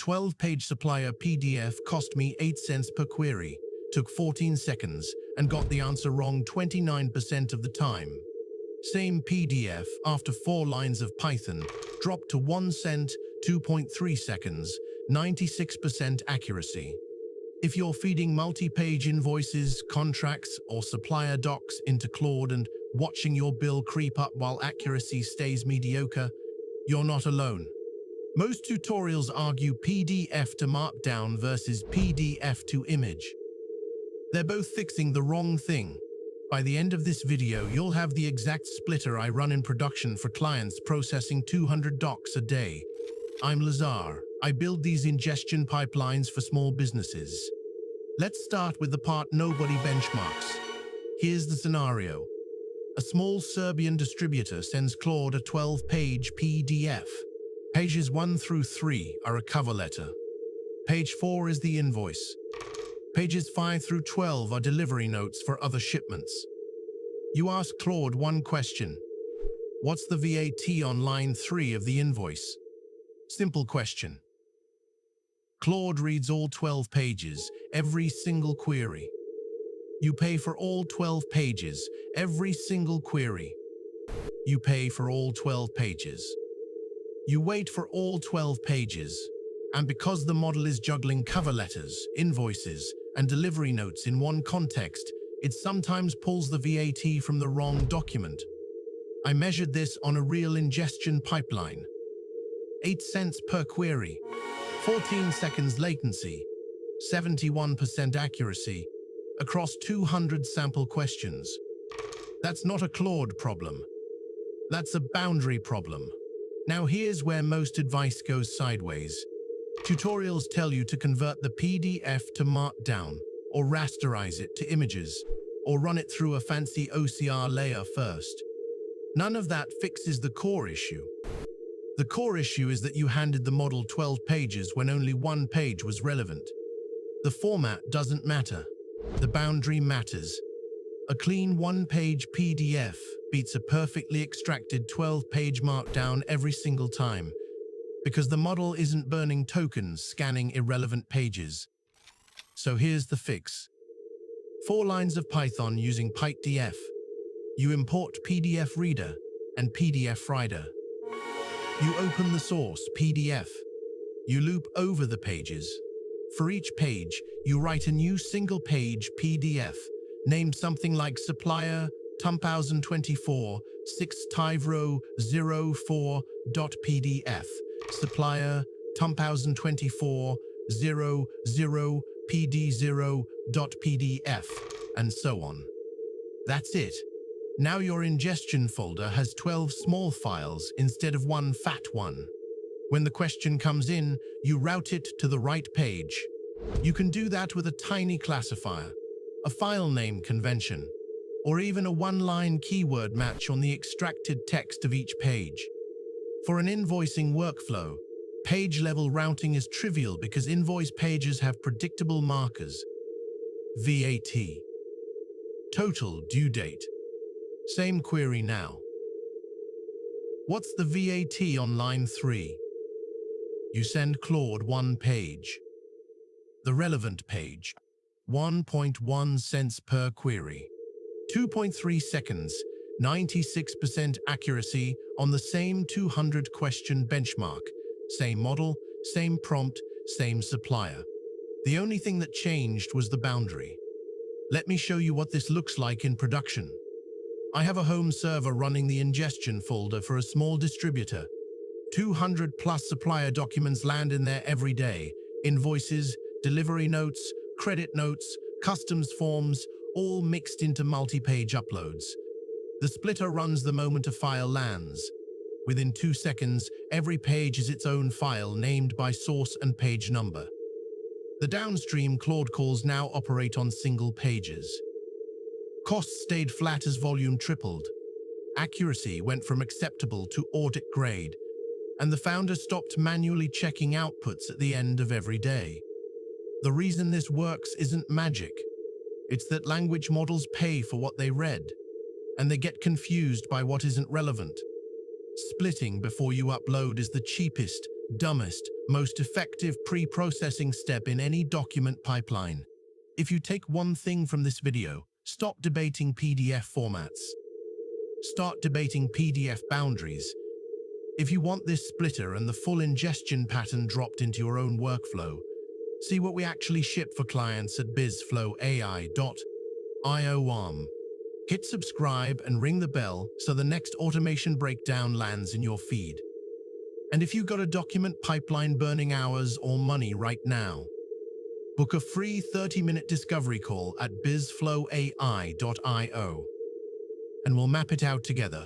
12-page supplier PDF cost me 8 cents per query, took 14 seconds, and got the answer wrong 29% of the time. Same PDF, after 4 lines of Python, dropped to 1 cent, 2.3 seconds, 96% accuracy. If you're feeding multi-page invoices, contracts, or supplier docs into Claude and watching your bill creep up while accuracy stays mediocre, you're not alone. Most tutorials argue PDF-to-markdown versus PDF-to-image. They're both fixing the wrong thing. By the end of this video, you'll have the exact splitter I run in production for clients processing 200 docs a day. I'm Lazar. I build these ingestion pipelines for small businesses. Let's start with the part nobody benchmarks. Here's the scenario. A small Serbian distributor sends Claude a 12-page PDF. Pages 1 through 3 are a cover letter. Page 4 is the invoice. Pages 5 through 12 are delivery notes for other shipments. You ask Claude one question. What's the VAT on line 3 of the invoice? Simple question. Claude reads all 12 pages, every single query. You pay for all 12 pages, every single query. You pay for all 12 pages. You wait for all 12 pages. And because the model is juggling cover letters, invoices, and delivery notes in one context, it sometimes pulls the VAT from the wrong document. I measured this on a real ingestion pipeline. 8 cents per query, 14 seconds latency, 71% accuracy, across 200 sample questions. That's not a Claude problem. That's a boundary problem. Now here's where most advice goes sideways. Tutorials tell you to convert the PDF to Markdown, or rasterize it to images, or run it through a fancy OCR layer first. None of that fixes the core issue. The core issue is that you handed the model 12 pages when only 1 page was relevant. The format doesn't matter. The boundary matters. A clean 1-page PDF beats a perfectly extracted 12-page Markdown every single time, because the model isn't burning tokens scanning irrelevant pages. So here's the fix. 4 lines of Python using pypdf. You import PdfReader and PdfWriter. You open the source, PDF. You loop over the pages. For each page, you write a new single-page PDF, named something like supplier 2024 6tyvro 04.pdf, supplier 2024 00pd0.pdf, and so on. That's it. Now your ingestion folder has 12 small files instead of 1 fat one. When the question comes in, you route it to the right page. You can do that with a tiny classifier, a file name convention, or even a 1-line keyword match on the extracted text of each page. For an invoicing workflow, page-level routing is trivial because invoice pages have predictable markers. VAT. Total due date. Same query now. What's the VAT on line 3? You send Claude 1 page. The relevant page. 1.1 cents per query. 2.3 seconds, 96% accuracy on the same 200-question benchmark. Same model, same prompt, same supplier. The only thing that changed was the boundary. Let me show you what this looks like in production. I have a home server running the ingestion folder for a small distributor. 200+ supplier documents land in there every day. Invoices, delivery notes, credit notes, customs forms, all mixed into multi-page uploads. The splitter runs the moment a file lands. Within 2 seconds, every page is its own file named by source and page number. The downstream Claude calls now operate on single pages. Costs stayed flat as volume tripled. Accuracy went from acceptable to audit grade, and the founder stopped manually checking outputs at the end of every day. The reason this works isn't magic. It's that language models pay for what they read, and they get confused by what isn't relevant. Splitting before you upload is the cheapest, dumbest, most effective pre-processing step in any document pipeline. If you take one thing from this video, stop debating PDF formats. Start debating PDF boundaries. If you want this splitter and the full ingestion pattern dropped into your own workflow, see what we actually ship for clients at BizflowAI.io. Hit subscribe and ring the bell so the next automation breakdown lands in your feed. And if you got a document pipeline burning hours or money right now, book a free 30-minute discovery call at BizflowAI.io, and we'll map it out together.